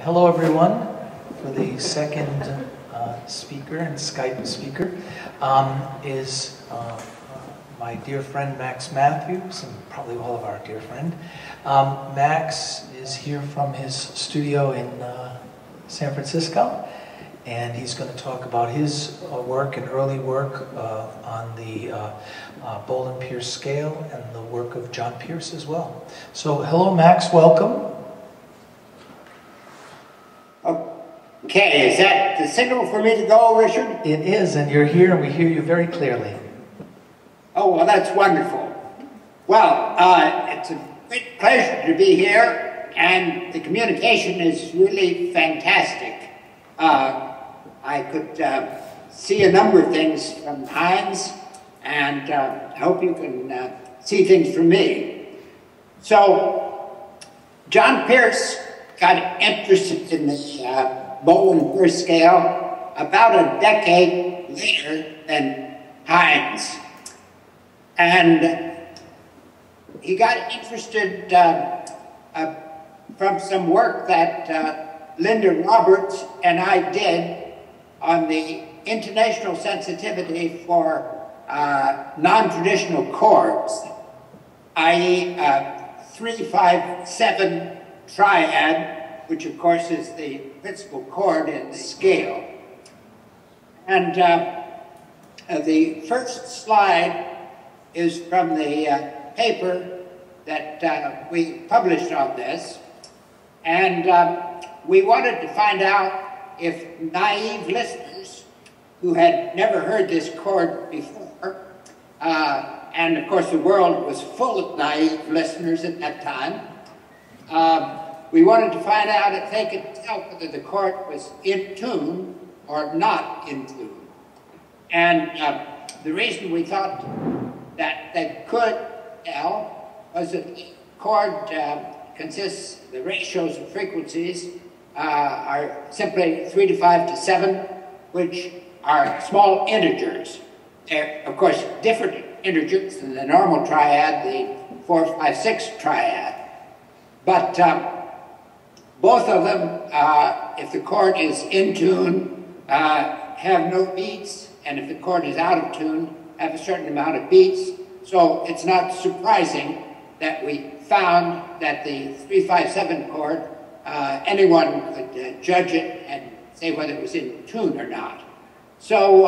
Hello everyone. For the second speaker and Skype speaker is my dear friend Max Mathews, and probably all of our dear friend. Max is here from his studio in San Francisco, and he's going to talk about his work and early work on the Bohlen-Pierce scale and the work of John Pierce as well. So hello Max, welcome. Okay, is that the signal for me to go, Richard? It is, and you're here, and we hear you very clearly. Oh, well, that's wonderful. Well, it's a great pleasure to be here, and the communication is really fantastic. I could see a number of things from Heinz, and I hope you can see things from me. So, John Pierce got interested in the Bohlen-Pierce scale about a decade later than Heinz. And he got interested from some work that Linda Roberts and I did on the intonational sensitivity for non-traditional chords, i.e. 3-5-7 triad, which of course is the principal chord in the scale. And the first slide is from the paper that we published on this. And we wanted to find out if naive listeners who had never heard this chord before, and of course the world was full of naive listeners at that time, we wanted to find out if they could tell whether the chord was in tune or not in tune. And the reason we thought that they could tell was that the chord consists, the ratios of frequencies are simply 3 to 5 to 7, which are small integers. They're, of course, different integers than the normal triad, the 4-5-6 triad. But both of them, if the chord is in tune, have no beats, and if the chord is out of tune, have a certain amount of beats. So it's not surprising that we found that the 3-5-7 chord, anyone could judge it and say whether it was in tune or not. So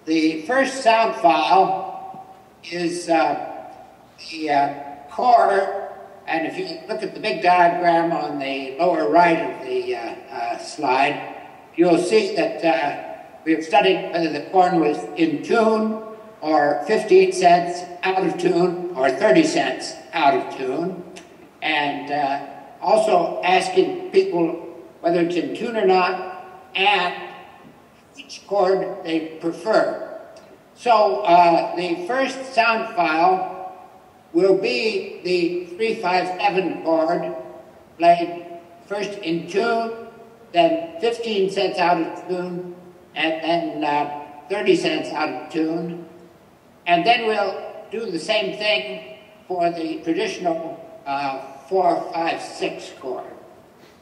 the first sound file is the chord. And if you look at the big diagram on the lower right of the slide, you'll see that we have studied whether the chord was in tune, or 15 cents out of tune, or 30 cents out of tune, and also asking people whether it's in tune or not, and which chord they prefer. So the first sound file will be the 3-5-7 chord, played first in tune, then 15 cents out of tune, and then 30 cents out of tune. And then we'll do the same thing for the traditional 4-5-6 chord.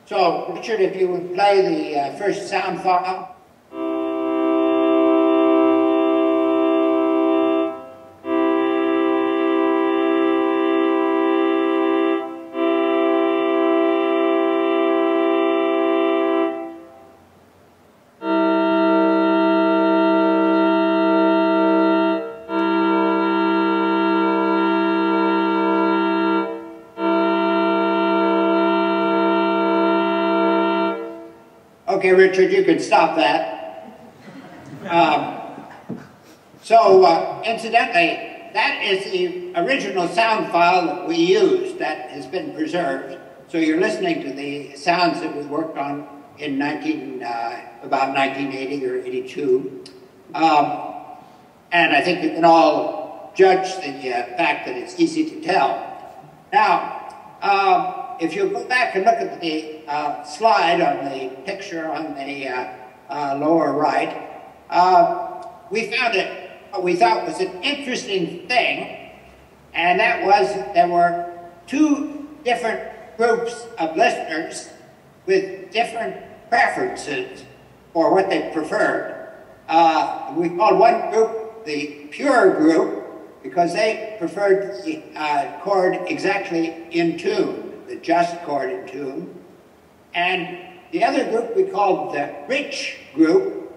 So, Richard, if you would play the first sound file. Okay, Richard, you can stop that. Incidentally, that is the original sound file that we used that has been preserved. So you're listening to the sounds that we worked on in about 1980 or 82. And I think you can all judge the fact that it's easy to tell. Now, if you go back and look at the slide on the picture on the lower right, we found what we thought was an interesting thing, and that was that there were two different groups of listeners with different preferences for what they preferred. We called one group the pure group because they preferred the chord exactly in tune, the just chord in tune. And the other group we called the rich group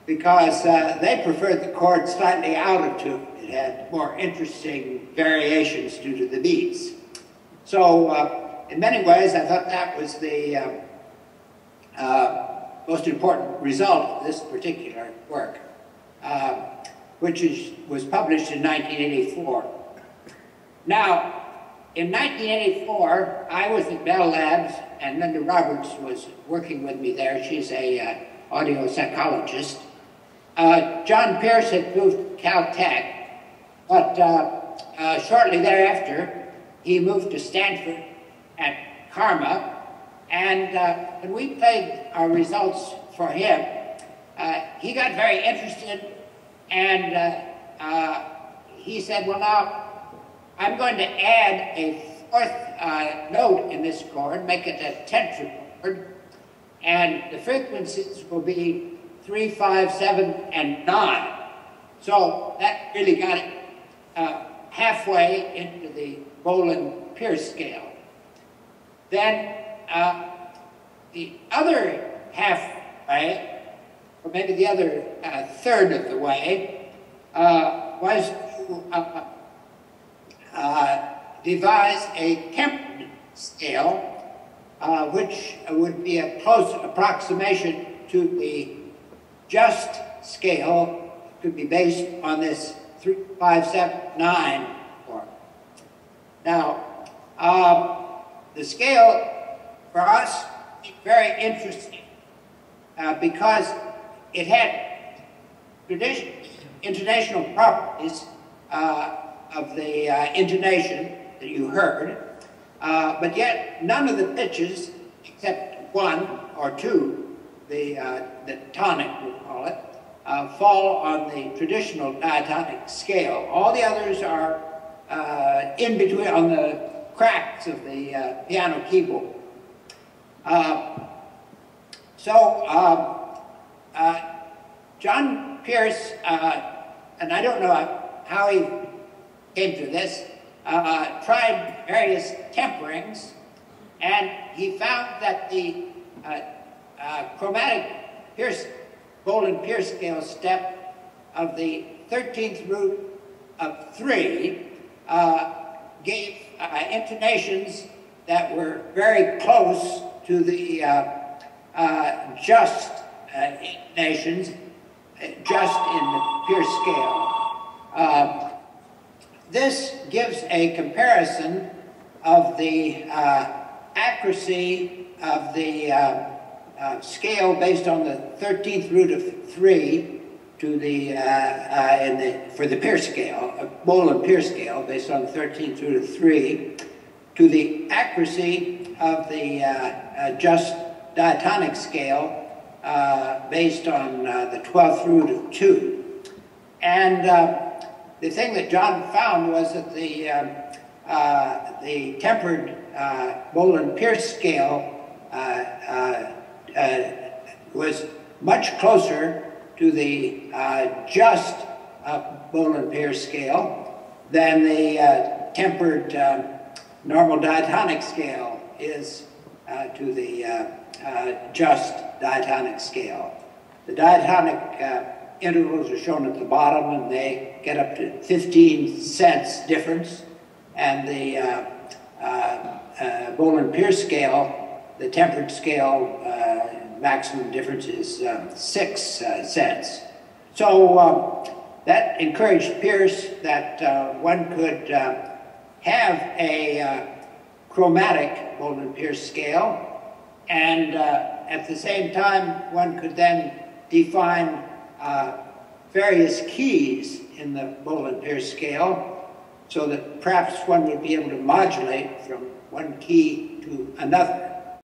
because they preferred the chord slightly out of tune. It had more interesting variations due to the beats. So in many ways, I thought that was the most important result of this particular work, which was published in 1984. Now, in 1984, I was at Bell Labs, and Linda Roberts was working with me there. She's a audio psychologist. John Pierce had moved to Caltech, but shortly thereafter, he moved to Stanford at Karma, and when we played our results for him, he got very interested, and he said, well, now, I'm going to add a fourth note in this chord, make it a tetrachord, and the frequencies will be 3, 5, 7, and 9. So that really got it halfway into the Bohlen-Pierce scale. Then the other halfway, or maybe the other third of the way, was to devise a tempered scale, which would be a close approximation to the just scale, could be based on this 3, 5, 7, 9 form. Now, the scale for us is very interesting because it had intonational properties of the intonation that you heard, but yet none of the pitches, except one or two, the tonic we call it, fall on the traditional diatonic scale. All the others are in between, on the cracks of the piano keyboard. John Pierce, and I don't know how he came to this, tried various temperings, and he found that the chromatic Bohlen-Pierce scale step of the 13th root of 3 gave intonations that were very close to the just intonations, just in the Pierce scale. This gives a comparison of the accuracy of the scale based on the 13th root of 3 to the, for the Pierce scale, Bohlen-Pierce scale based on the 13th root of 3, to the accuracy of the just diatonic scale based on the 12th root of 2. And the thing that John found was that the tempered Bohlen-Pierce scale was much closer to the just Bohlen-Pierce scale than the tempered normal diatonic scale is to the just diatonic scale. The diatonic intervals are shown at the bottom, and they get up to 15 cents difference, and the Bohlen-Pierce scale, the tempered scale, maximum difference is 6 cents. So that encouraged Pierce that one could have a chromatic Bohlen-Pierce scale, and at the same time one could then define various keys in the Bohlen-Pierce scale so that perhaps one would be able to modulate from one key to another.